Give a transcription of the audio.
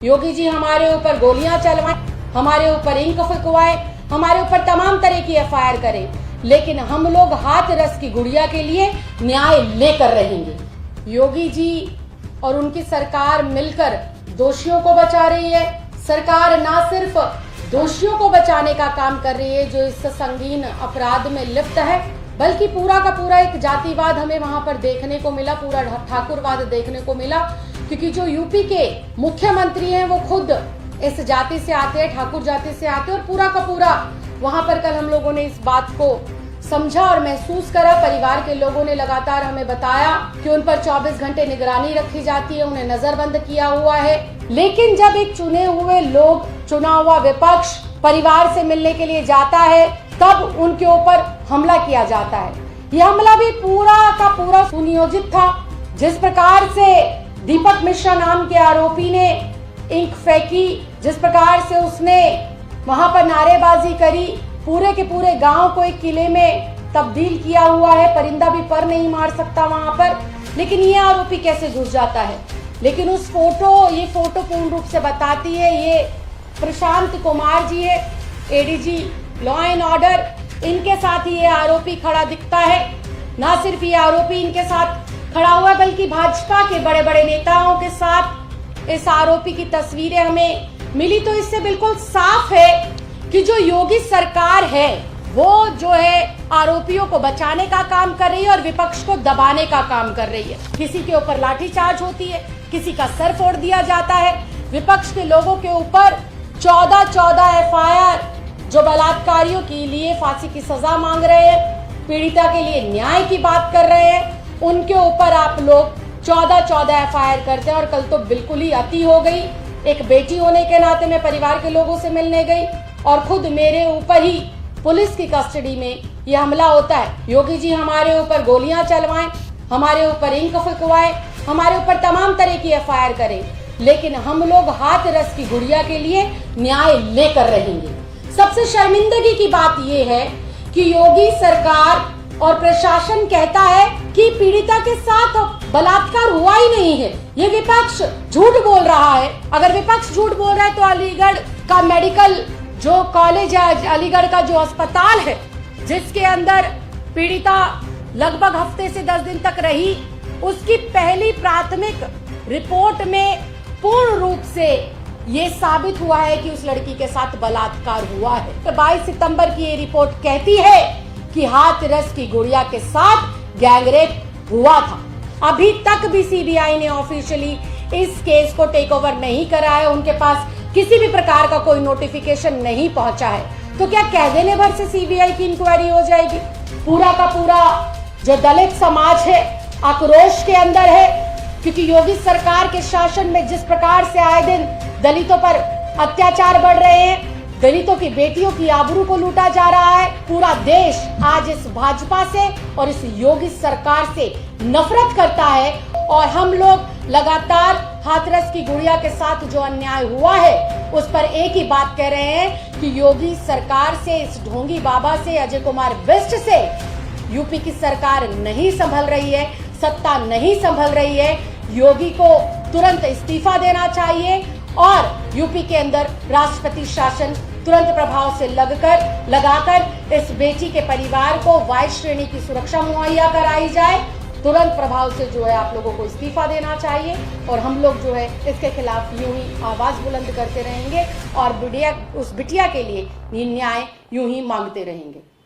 योगी जी हमारे ऊपर गोलियां चलवाएं, हमारे ऊपर इंक फुकवाएं, हमारे ऊपर तमाम तरह की एफआईआर करें, लेकिन हम लोग हाथरस की गुड़िया के लिए न्याय लेकर रहेंगे। योगी जी और उनकी सरकार मिलकर दोषियों को बचा रही है। सरकार ना सिर्फ दोषियों को बचाने का काम कर रही है जो इस संगीन अपराध में लिप्त है, बल्कि पूरा का पूरा एक जातिवाद हमें वहां पर देखने को मिला, पूरा ठाकुरवाद देखने को मिला, क्योंकि जो यूपी के मुख्यमंत्री हैं वो खुद इस जाति से आते हैं, ठाकुर जाति से आते हैं। और पूरा का पूरा वहां पर कल हम लोगों ने इस बात को समझा और महसूस करा। परिवार के लोगों ने लगातार हमें बताया कि उन पर 24 घंटे निगरानी रखी जाती है, उन्हें नजरबंद किया हुआ है। लेकिन जब एक चुने हुए लोग, चुना हुआ विपक्ष परिवार से मिलने के लिए जाता है, तब उनके ऊपर हमला किया जाता है। यह हमला भी पूरा का पूरा सुनियोजित था। जिस प्रकार से दीपक मिश्रा नाम के आरोपी ने इंक फेंकी, जिस प्रकार से उसने वहां पर नारेबाजी करी, पूरे के पूरे गांव को एक किले में तब्दील किया हुआ है। परिंदा भी पर नहीं मार सकता वहां पर। लेकिन ये आरोपी कैसे घुस जाता है? लेकिन ये फोटो पूर्ण रूप से बताती है, ये प्रशांत कुमार जी है, एडीजी लॉ एंड ऑर्डर, इनके साथ ही ये आरोपी खड़ा दिखता है। ना सिर्फ ये आरोपी इनके साथ खड़ा हुआ, बल्कि भाजपा के बड़े बड़े नेताओं के साथ इस आरोपी की तस्वीरें हमें मिली। तो इससे बिल्कुल साफ है कि जो योगी सरकार है वो जो है आरोपियों को बचाने का काम कर रही है और विपक्ष को दबाने का काम कर रही है। किसी के ऊपर लाठीचार्ज होती है, किसी का सर फोड़ दिया जाता है। विपक्ष के लोगों के ऊपर 14 एफआईआर, जो बलात्कारियों के लिए फांसी की सजा मांग रहे हैं, पीड़िता के लिए न्याय की बात कर रहे हैं, उनके ऊपर आप लोग 14 एफआईआर करते हैं। और कल तो बिल्कुल ही अति हो गई। एक बेटी होने के नाते मैं परिवार के लोगों से मिलने गई और खुद मेरे ऊपर ही पुलिस की कस्टडी में यह हमला होता है। योगी जी हमारे ऊपर गोलियां चलवाएं, हमारे ऊपर इंक फुकवाएं, हमारे ऊपर तमाम तरह की एफआईआर करें, लेकिन हम लोग हाथरस की गुड़िया के लिए न्याय लेकर रहेंगे। सबसे शर्मिंदगी की बात यह है कि योगी सरकार और प्रशासन कहता है कि पीड़िता के साथ बलात्कार हुआ ही नहीं है। ये विपक्ष झूठ बोल रहा है। अगर विपक्ष झूठ बोल रहा है तो अलीगढ़ का मेडिकल जो कॉलेज है, अलीगढ़ का जो अस्पताल है, जिसके अंदर पीड़िता लगभग हफ्ते से 10 दिन तक रही, उसकी पहली प्राथमिक रिपोर्ट में पूर्ण रूप से ये साबित हुआ है कि उस लड़की के साथ बलात्कार हुआ है। तो 22 सितंबर की ये रिपोर्ट कहती है कि हाथरस की गुड़िया के साथ गैंगरेप हुआ था। अभी तक भी सीबीआई ने ऑफिशियली इस केस को टेक ओवर नहीं करा है। उनके पास किसी भी प्रकार का कोई नोटिफिकेशन नहीं पहुंचा है। तो क्या कह देने भर से सीबीआई की इंक्वायरी हो जाएगी? पूरा का पूरा जो दलित समाज है आक्रोश के अंदर है, क्योंकि योगी सरकार के शासन में जिस प्रकार से आए दिन दलितों पर अत्याचार बढ़ रहे हैं, दलितों की बेटियों की आबरू को लूटा जा रहा है। पूरा देश आज इस भाजपा से और इस योगी सरकार से नफरत करता है। और हम लोग लगातार हाथरस की गुड़िया के साथ जो अन्याय हुआ है उस पर एक ही बात कह रहे हैं कि योगी सरकार से, इस ढोंगी बाबा से, अजय कुमार बिष्ट से यूपी की सरकार नहीं संभल रही है, सत्ता नहीं संभल रही है। योगी को तुरंत इस्तीफा देना चाहिए और यूपी के अंदर राष्ट्रपति शासन तुरंत प्रभाव से लगाकर इस बेटी के परिवार को वाई श्रेणी की सुरक्षा मुहैया कराई जाए। तुरंत प्रभाव से जो है आप लोगों को इस्तीफा देना चाहिए और हम लोग जो है इसके खिलाफ यूं ही आवाज बुलंद करते रहेंगे और उस बिटिया के लिए न्याय यूं ही मांगते रहेंगे।